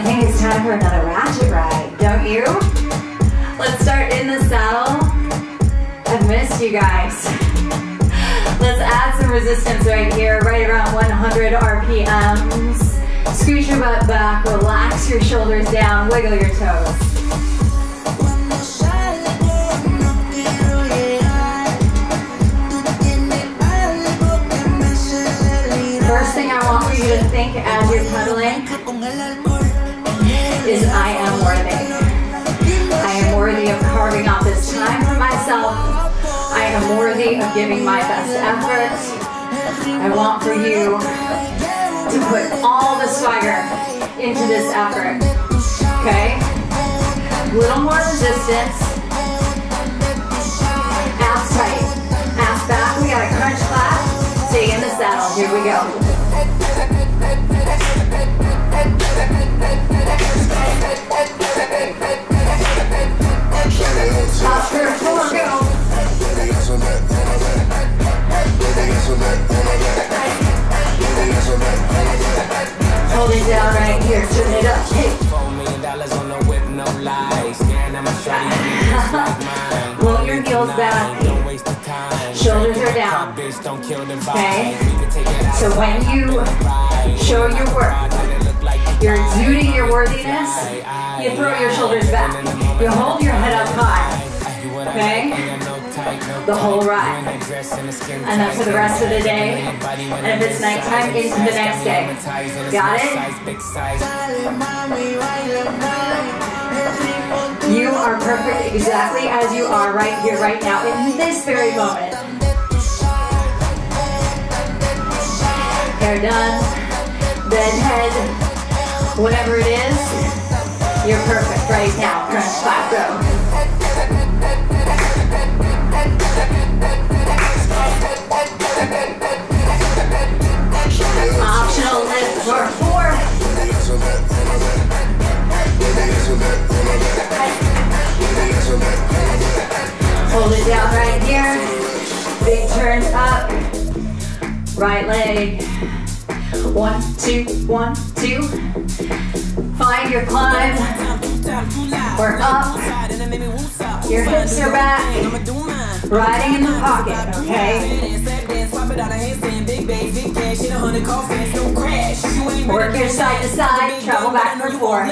think it's time for another ratchet ride, don't you? Let's start in the saddle. I've missed you guys. Let's add some resistance right here, right around 100 RPMs. Scooch your butt back, relax your shoulders down, wiggle your toes. First thing I want for you to think as you're pedaling is I am worthy. I am worthy of carving out this time for myself. I am worthy of giving my best effort. I want for you to put all the swagger into this effort, okay? A little more resistance. Abs tight, abs back. We got a crunch clap. Stay in the saddle. Here we go. After 4, go. Hold it down right here, turn it up. Hey. Roll your heels back. Shoulders are down. Okay? So when you show your worth, you're exuding your worthiness, you throw your shoulders back. You hold your head up high. Okay? The whole ride. And that's for the rest of the day. And if it's nighttime, into the next day. Got it? You are perfect exactly as you are right here, right now, in this very moment. Hair done, bed head, whatever it is, you're perfect right now. Crunch, clap, go. Optional lift for 4. Hold it down right here. Big turns up. Right leg. 1, 2, 1, 2. Find your climb. We're up. Your hips are back. Riding in the pocket, okay? Work your side to side, travel back for 4.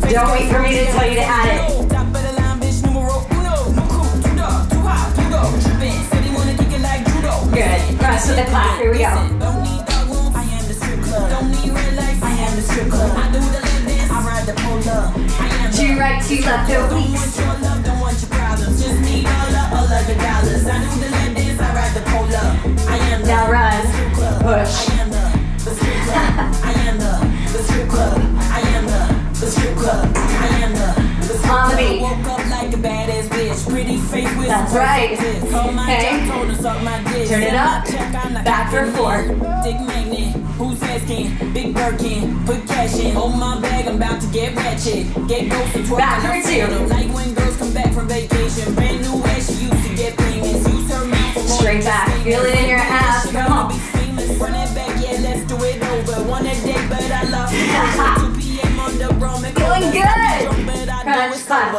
Don't wait for me to tell you to add it. Good. Rest of the clap. Here we go. 2 right, 2 left, obliques. Now run, push. On the beat. That's right. Okay. Turn it up. Back for 4. Who's asking? Big Birkin, put cash in. Hold my bag, I'm about to get ratchet. Get ghosted, back for 2. Like when girls come back from vacation. Brand new way she used to get payments. Use her mouth for more. Straight back, feel it in your ass. Come on. Run it back, yeah, let's do it over. One a day, but I love it. 2 p.m. on the rum. Feeling good. Crunch clap.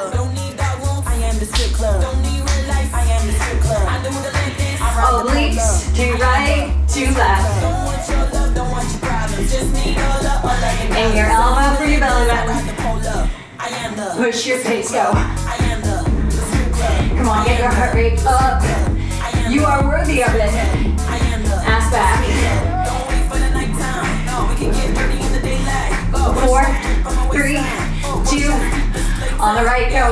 I am the strip club. Don't need real life. I am the strip club. I do the left, obliques. 2 right, 2 left. Don't want your love, don't want your problems. Just need all up, all like it. And your elbow for your belly button. Push your pace, go. Come on, get your heart rate up. You are worthy of it. Ass back. 4, 3, 2. On the right, go.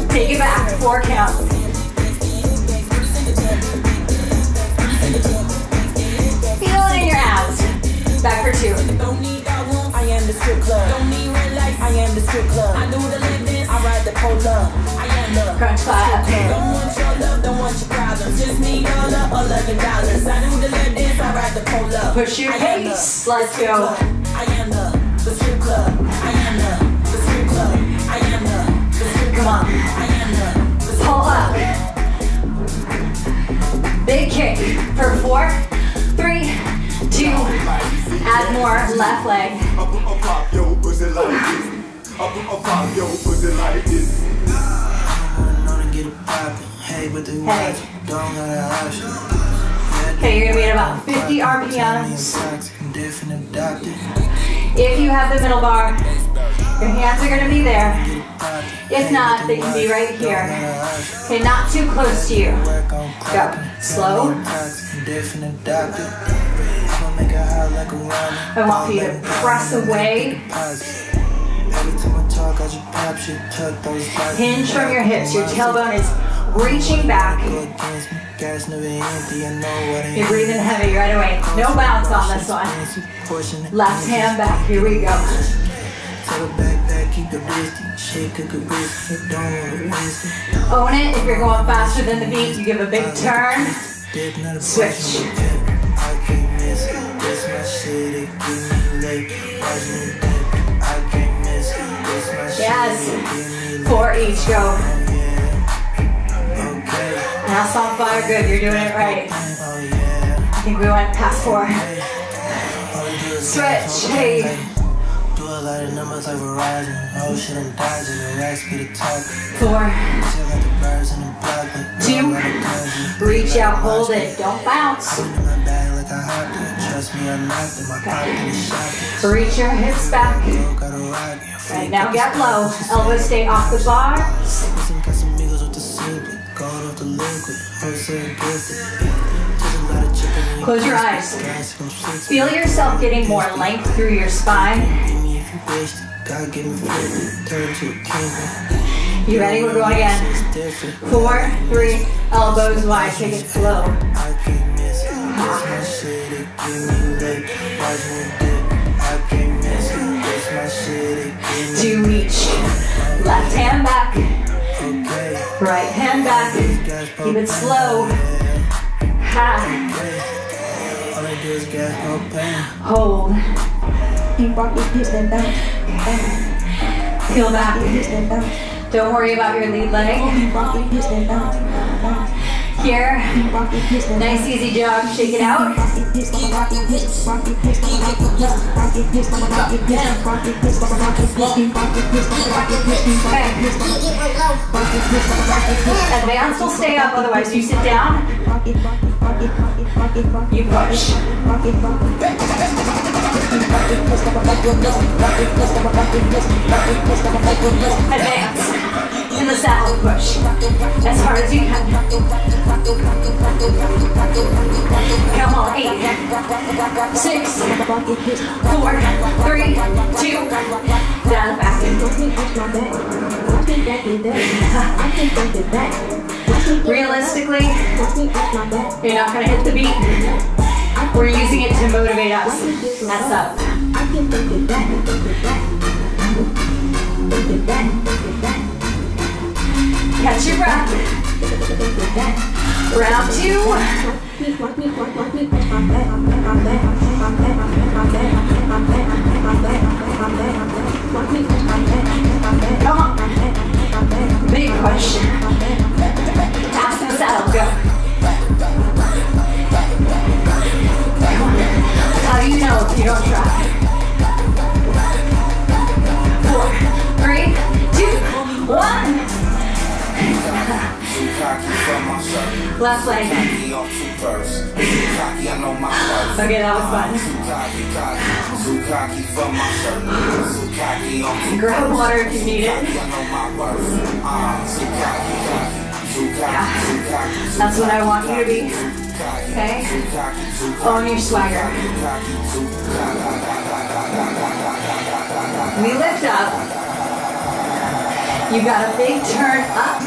Take it back, 4 counts. Feel it in your abs. Back for 2. I am the strip club. Don't need real life. I am the strip club. I do the living. I ride the polo. I am the crunch clap. Don't want your love, don't want your problems. Just need all of the dollars. I do the living. I ride the polo. Push your pace. Let's go. I am the strip club. I am the strip club. I am the strip club. Come on. I am the Big kick for 4, 3, 2. Add more left leg. Pop your pussy like this. Pop your pussy like this. Hey. Okay, you're gonna be at about 50 RPMs. If you have the middle bar, your hands are gonna be there. If not, they can be right here. Okay, not too close to you. Go. Slow. I want you to press away. Hinge from your hips. Your tailbone is reaching back. You're breathing heavy right away. No bounce on this one. Left hand back. Here we go. Own it. If you're going faster than the beat, you give a big turn. Switch. Yes. 4 each. Go. Ass on fire. Good. You're doing it right. I think we went past 4. Switch. Hey. 4, 2, reach out, hold it, don't bounce. Okay. Reach your hips back. Right, now get low, elbows stay off the bar. Close your eyes. Feel yourself getting more length through your spine. You ready? We're going again. 4, 3, elbows wide. Take it slow. 2 each. Left hand back. Right hand back. Keep it slow. Hold. Peel back. Don't worry about your lead leg. Here. Nice easy jog. Shake it out. Okay. Advance will stay up, otherwise you sit down. You push. Advance. In the saddle, push. As hard as you can. Come on, 8, 6, 4, 3, 2, down back. Realistically, you're not going to hit the beat. We're using it to motivate us. That's up. Catch your breath. Round 2. Come on. Big push. Pass the saddle. Go. How do you know if you don't try? 4, 3, 2, 1. Left leg. Okay, that was fun. Grab water if you need it. Yeah. That's what I want you to be. Okay? Own your swagger. We lift up. You got a big turn up.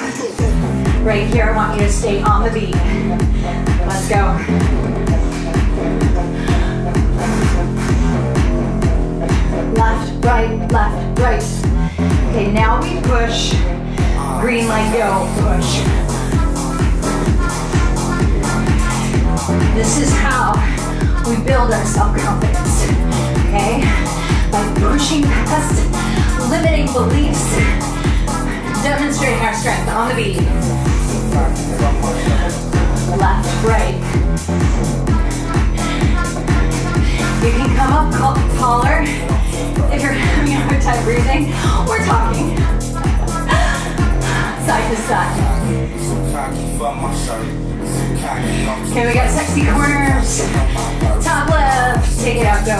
Right here, I want you to stay on the beat. Let's go. Left, right. Okay, now we push. Green light, go, push. This is how we build our self-confidence, okay? By pushing past limiting beliefs, demonstrating our strength on the beat. left, right. You can come up taller if you're having a hard time breathing or talking. Side to side. Okay, we got sexy corners. Top left, take it out, go.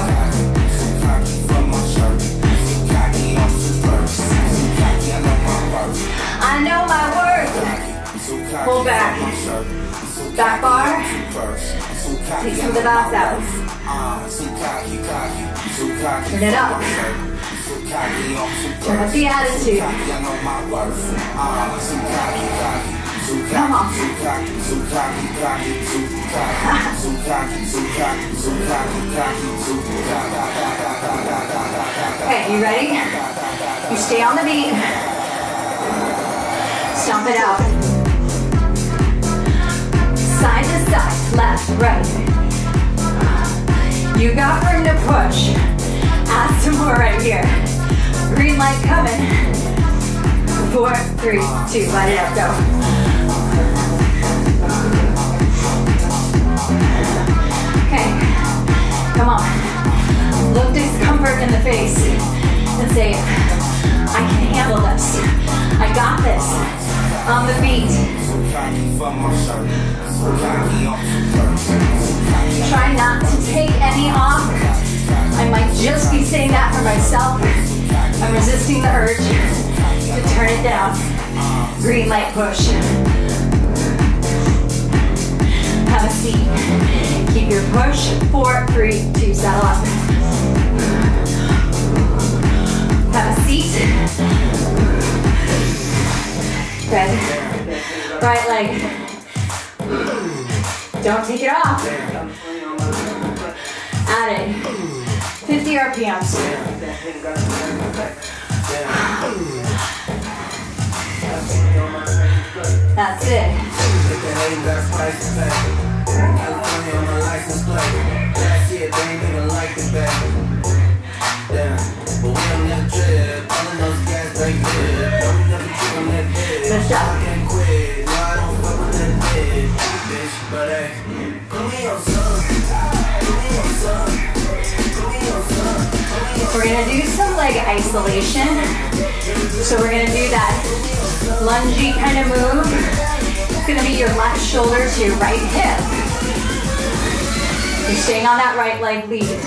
I know my worth. Pull back. Back bar. Take some of the bounce out. Turn it up. Turn up the attitude. Come on. Okay, you ready? You stay on the beat. Stomp it out. Side to side, left, right. You got room to push. Add some more right here. Green light coming. 4, 3, 2, light it up, go. Okay, come on. Look discomfort in the face and say, I can handle this. I got this. On the beat. Try not to take any off. I might just be saying that for myself. I'm resisting the urge to turn it down. Green light push. Have a seat. Keep your push. 4, 3, 2, saddle up. Have a seat. Good. Right leg. Don't take it off. Add it. 50 RPMs. That's it. Lift up. We're gonna do some leg isolation. So we're gonna do that lungy kind of move. It's gonna be your left shoulder to your right hip. You're staying on that right leg lead.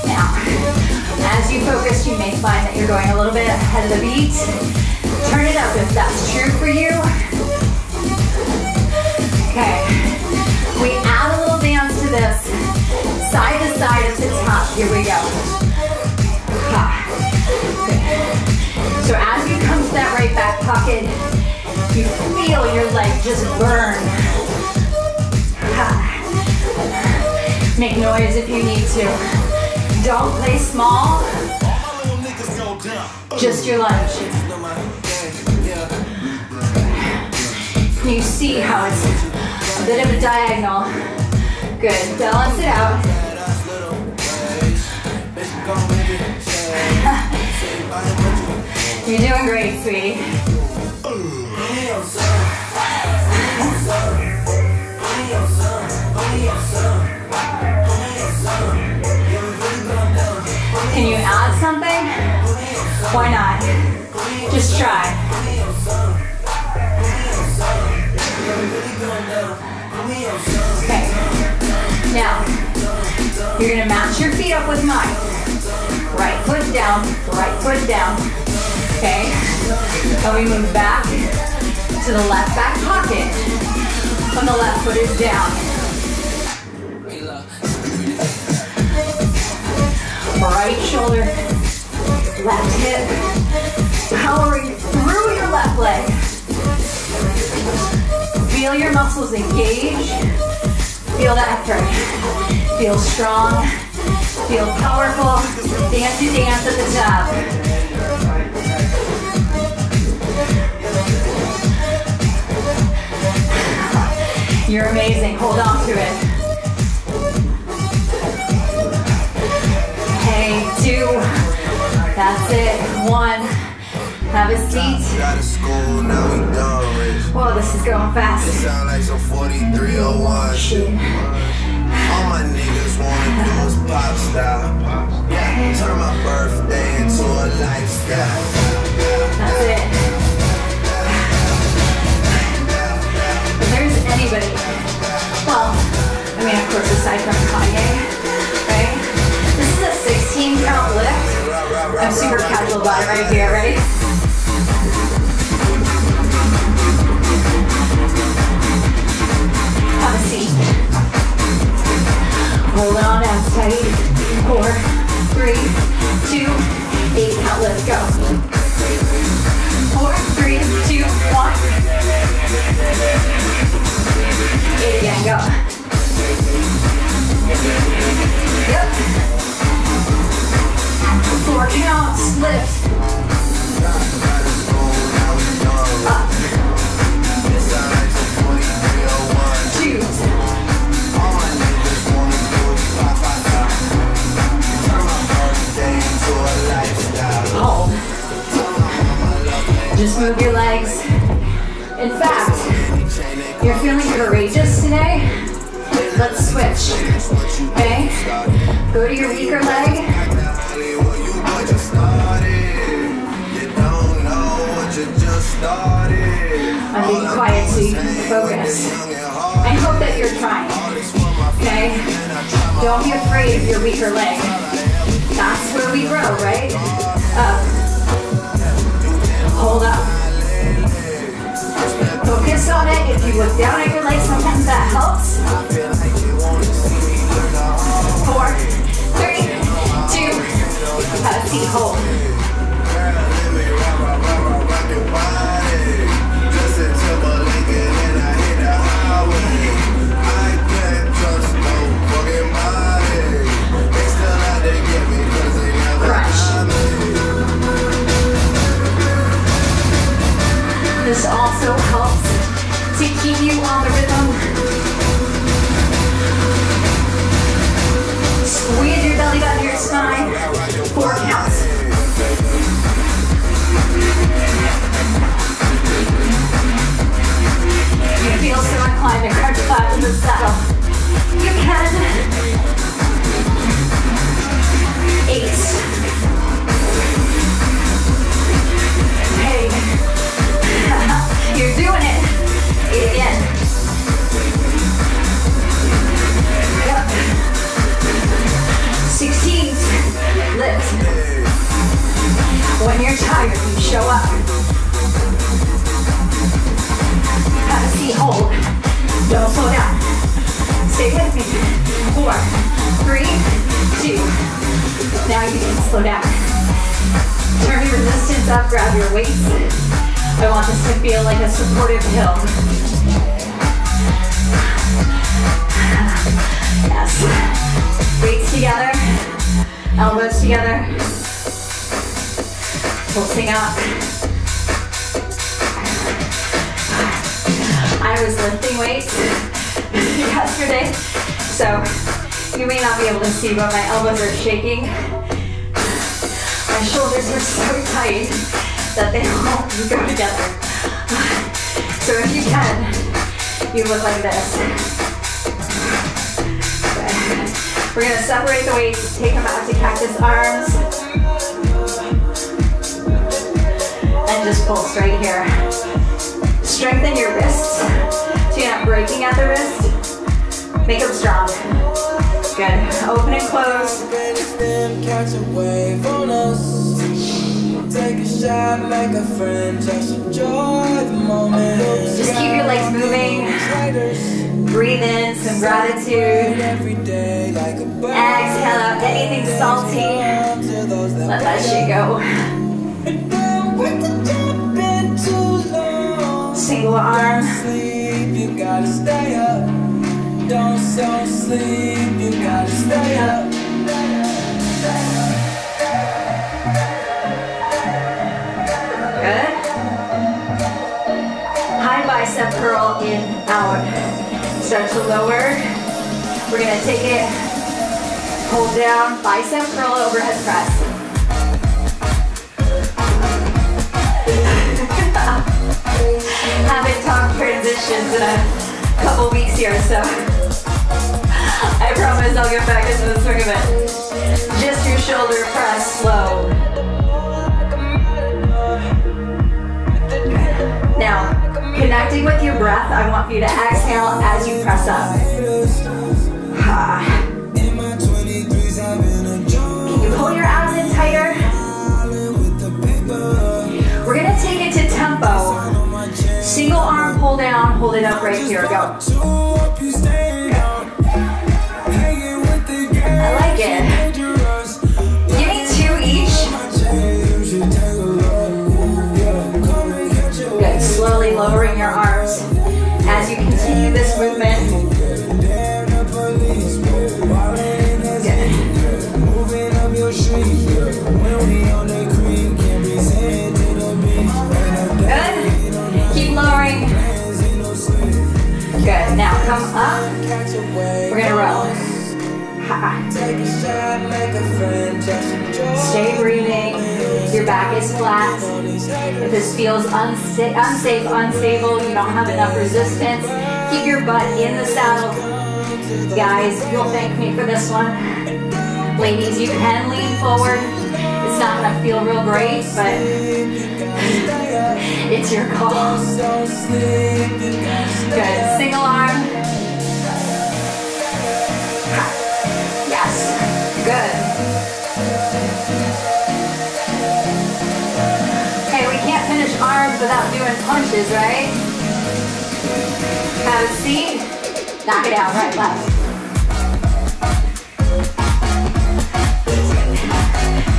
Now, as you focus, you may find that you're going a little bit ahead of the beat. Turn it up if that's true for you. Okay, we add a little dance to this. Side to side at the top, here we go. So as you come to that right back pocket, you feel your leg just burn. Make noise if you need to. Don't play small, just your lunge. You see how it's a bit of a diagonal. Good, balance it out. You're doing great, sweetie. Can you add something? Why not? Just try. Okay. Now, you're gonna match your feet up with mine. Right foot down, right foot down. Okay? And we move back to the left back pocket when the left foot is down. Right shoulder, left hip, powering through your left leg. Feel your muscles engage. Feel the effort. Feel strong. Feel powerful. Dance to dance at the top. You're amazing. Hold on to it. Okay, 2. That's it. 1. Have a seat. Whoa, this is going fast. Sound like some 4301 shit. All my niggas wanna do is pop style. Yeah, turn my birthday into a lifestyle. That's it. If there's anybody, well, I mean, of course, aside from Kanye, right? This is a 16 count lift. I'm super casual about it right here, right? Have a seat. Hold on out tight. 4, 3, 2, 8 count lift, go. 4, 3, 2, 1. 8 again, go. Yep. 4 counts, lift. Up. 2. Hold. Just move your legs. In fact, you're feeling courageous today? Let's switch. Okay? Go to your weaker leg. I'm being quiet so you can focus. I hope that you're trying. Okay? Don't be afraid of your weaker leg. That's where we grow, right? Up. Hold up. Focus on it. If you look down at your leg, sometimes that helps. 4, 3, 2, have a seat, hold. This also helps to keep you on the rhythm. Squeeze your belly down to your spine. 4 counts. You feel so inclined to crunch flat in the saddle. You can. 8. Hey. You're doing it. 8 again. Yep. 16. Lift. When you're tired, you show up. Have a seat, hold. Don't slow down. Stay with me. 4, 3, 2. Now you can slow down. Turn your resistance up, grab your weights. I want this to feel like a supportive hill. Yes. Weights together, elbows together. Pulsing up. I was lifting weights yesterday, so you may not be able to see, but my elbows are shaking. My shoulders are so tight that they won't go together. So if you can, you look like this. Okay. We're gonna separate the weights, take them out to cactus arms, and just pulse right here. Strengthen your wrists, so you're not breaking at the wrist. Make them strong. Good. Open and close. Catch a wave on us. Take a shot like a friend, just enjoy the moment. Just keep your legs moving. Breathe in some gratitude. Exhale out anything salty. Let that shit go. Single arm. You gotta stay up. Don't so sleep. You gotta stay up. Good. High bicep curl in, out. Start to lower. We're gonna take it, hold down, bicep curl, overhead press. sessions in a couple weeks here, so I promise I'll get back into the swing of it. Just your shoulder press slow. Now, connecting with your breath, I want you to exhale as you press up. Can you pull your abs in tighter? We're gonna take it to tempo. Single arm pull down, hold it up right here, go. I like it. Give me 2 each. Good, slowly lowering your arms as you continue this movement. Good. Good. Keep lowering. Good. Now come up. We're gonna roll. Stay breathing. Your back is flat. If this feels unsafe, unstable, you don't have enough resistance, keep your butt in the saddle. Guys, you'll thank me for this one. Ladies, you can lean forward. It's not gonna feel real great, but it's your call. Good. Single arm. Yes. Good. Okay, we can't finish arms without doing punches, right? Have a seat. Knock it out, right, left.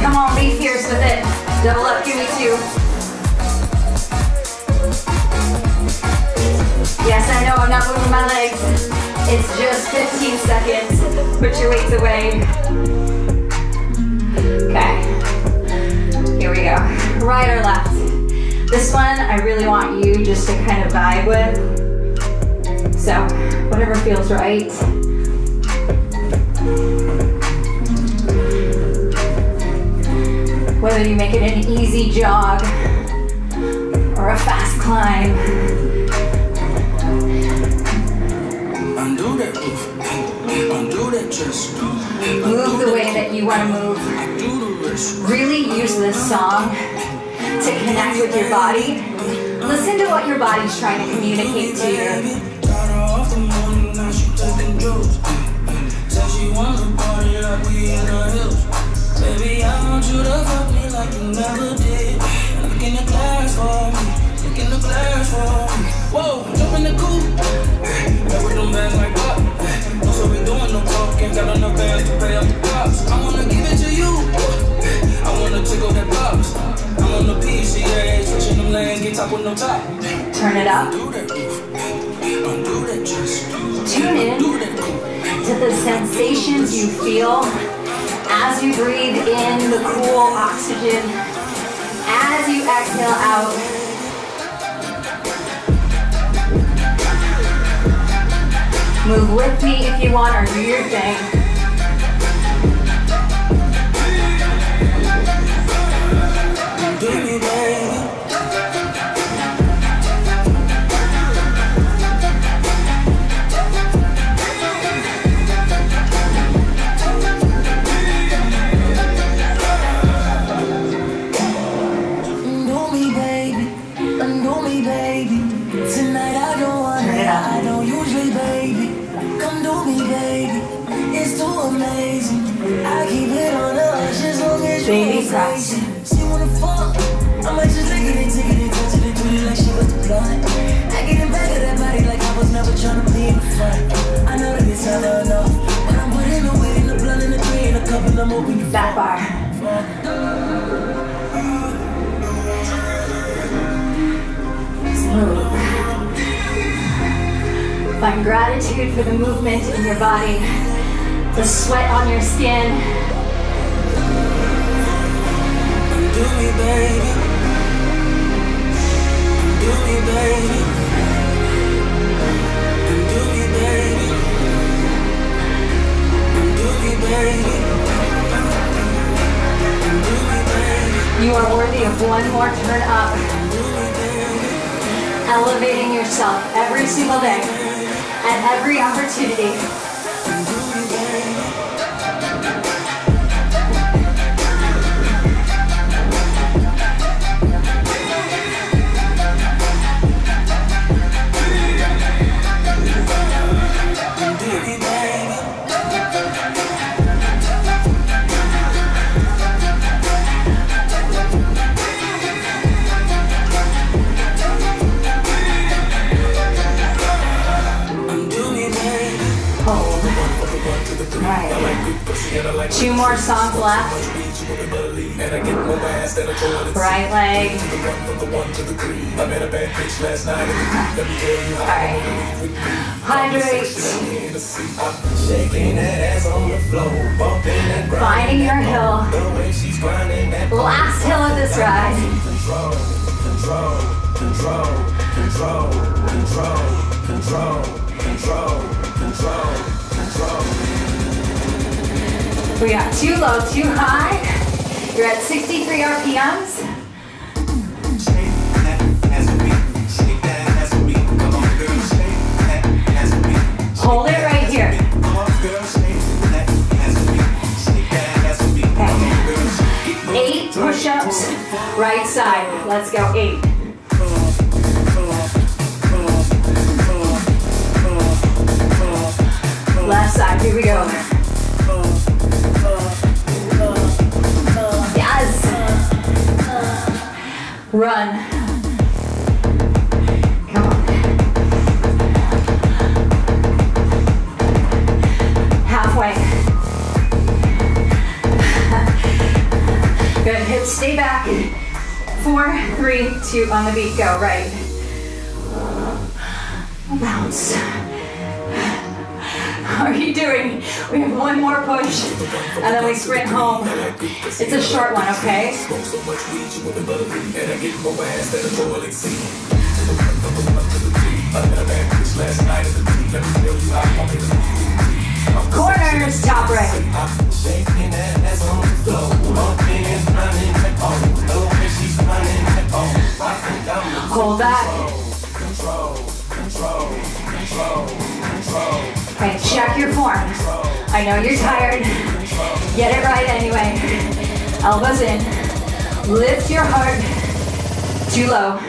Come on, be fierce with it. Double up, give me 2. Yes, I know I'm not moving my legs. It's just 15 seconds. Put your weights away. Okay. Here we go. Right or left? This one, I really want you just to kind of vibe with. So, whatever feels right. Whether you make it an easy jog or a fast climb. Undo that move. Undo that chest. Move the way that you want to move. Really use this song to connect with your body. Listen to what your body's trying to communicate to you. Baby, I want you to fuck me like you never did. Look in the glass for me. Look in the glass for me. Whoa, jump in the coupe. Got with them bands like what? No, so we doing no talking. Got enough bands to pay up the cops. I wanna give it to you. I wanna tickle that box. I'm on the PCA, switching them lanes, get top with no top. Turn it up. Tune in to the sensations you feel as you breathe in the cool oxygen, as you exhale out. Move with me if you want, or do your thing. Do me, baby. Baby steps. She wanna fuck. I might just lick it and take it and touch it and treat it like she was the blood. I get in back of that body like I was never trying to be in the front. I know that it's hella enough, but I'm putting the weight in the blunt and the three in the cup and I'm hoping you back bar. Smooth. Find gratitude for the movement in your body, the sweat on your skin. Do me, baby. Do me, baby. Do me, baby. Do me, baby. Do me, baby. You are worthy of one more turn up. elevating yourself every single day at every opportunity. Right. 2 more songs left. Right leg. Alright. Hydrate. Finding your hill. Last hill of this ride. We got too low, too high. You're at 63 RPMs. Hold it right here. Okay. 8 push-ups, right side. Let's go, 8. Left side, here we go. Yes! Run. Come on. Halfway. Good, hips stay back. 4, 3, 2, on the beat, go, right. Bounce. How are you doing? We have 1 more push, and then we sprint home. It's a short one, okay? Corners, top right. Hold that. Okay, check your form. I know you're tired. Get it right anyway. Elbows in. Lift your heart. Too low,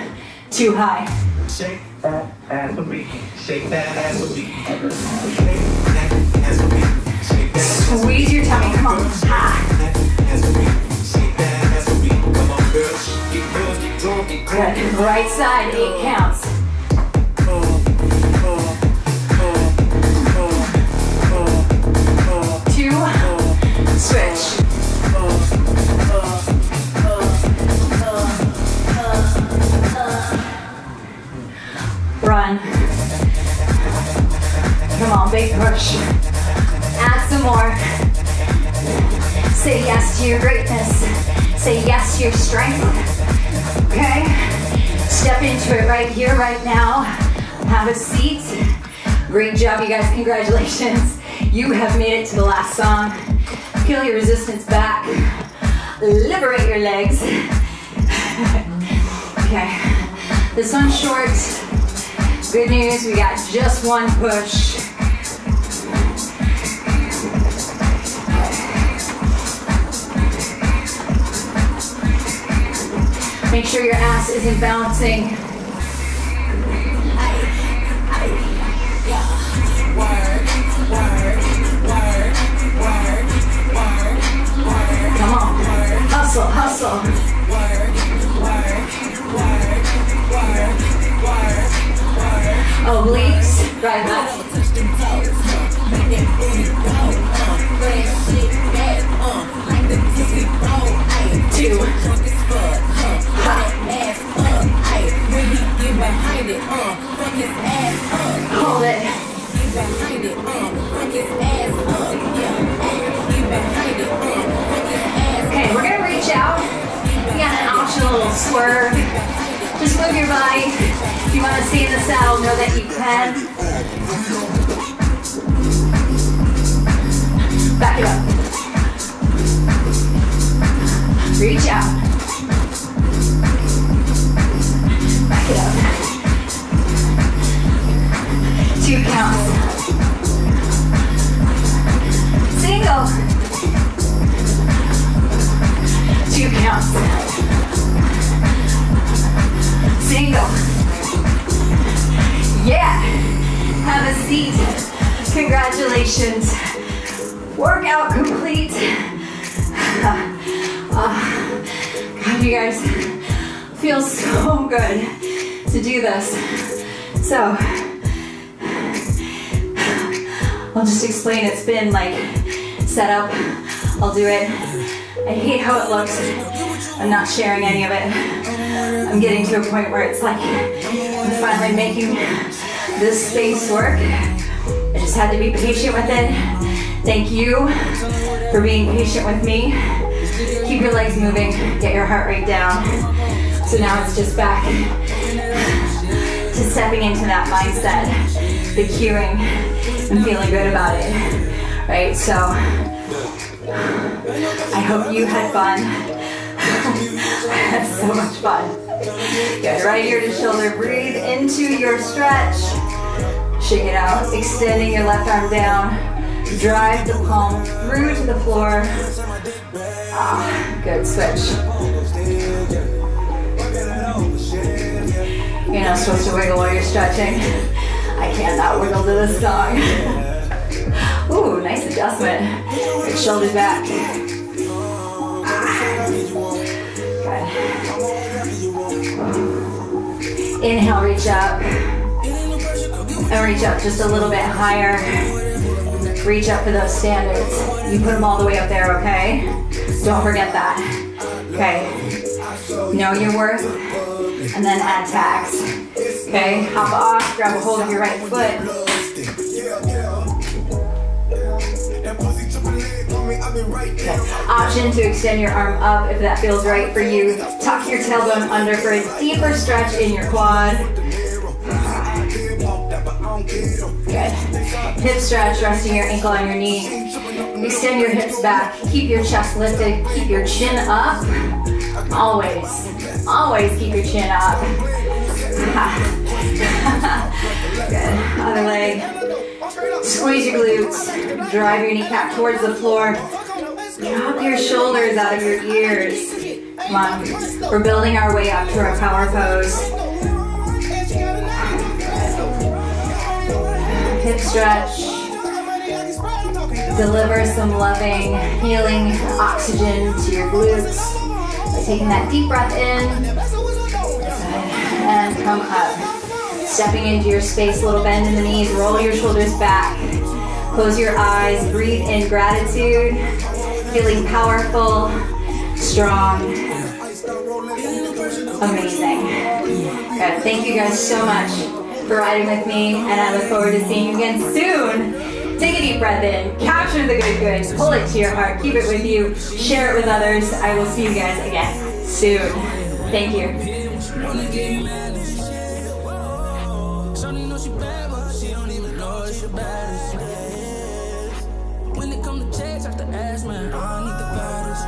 too high. Shake that ass for me. Shake that ass for me. Squeeze your tummy. Come on. Ha. Good. Right side, 8 counts. Switch. Run. Come on, big push. Add some more. Say yes to your greatness. Say yes to your strength. Okay? Step into it right here, right now. Have a seat. Great job, you guys. Congratulations. You have made it to the last song. Peel your resistance back. Liberate your legs. Okay. This one's short. Good news, we got just 1 push. Make sure your ass isn't bouncing. Come on, hustle, hustle. Obliques, right left. 2. Hold it. Okay, we're gonna reach out. We got an optional little swerve. Just move your body. If you want to stay in the saddle, know that you can. Back it up. Reach out. Back it up. bounce. Single. Yeah. Have a seat. Congratulations. Workout complete. God, you guys, feels so good to do this. So, I'll just explain. It's been like set up. I'll do it. I hate how it looks. I'm not sharing any of it. I'm getting to a point where it's like I'm finally making this space work. I just had to be patient with it. Thank you for being patient with me. Keep your legs moving, get your heart rate down. So now it's just back to stepping into that mindset, the cueing, and feeling good about it, right? So I hope you had fun. I had so much fun. Good, right ear to shoulder, breathe into your stretch. Shake it out, extending your left arm down. Drive the palm through to the floor. Good, switch. You're not supposed to wiggle while you're stretching. I cannot wiggle to this song. Ooh, nice adjustment. Good, shoulders back. Good. Inhale, reach up. And reach up just a little bit higher. Reach up for those standards. You put them all the way up there, okay? Don't forget that. Okay. Know your worth. And then add tags. Okay? Hop off, grab a hold of your right foot. Okay. Option to extend your arm up if that feels right for you. Tuck your tailbone under for a deeper stretch in your quad. Good. Hip stretch, resting your ankle on your knee. Extend your hips back. Keep your chest lifted. Keep your chin up. Always. Always keep your chin up. Good. Other leg. Squeeze your glutes. Drive your kneecap towards the floor. Drop your shoulders out of your ears. Come on. We're building our way up to our power pose. Hip stretch. Deliver some loving, healing oxygen to your glutes by taking that deep breath in and come up. Stepping into your space, little bend in the knees, roll your shoulders back. Close your eyes, breathe in gratitude, feeling powerful, strong, amazing. Good. Thank you guys so much for riding with me, and I look forward to seeing you again soon. Take a deep breath in, capture the good, pull it to your heart, keep it with you, share it with others. I will see you guys again soon. Thank you. When it comes to checks, I have to ask, man, I need the baddest.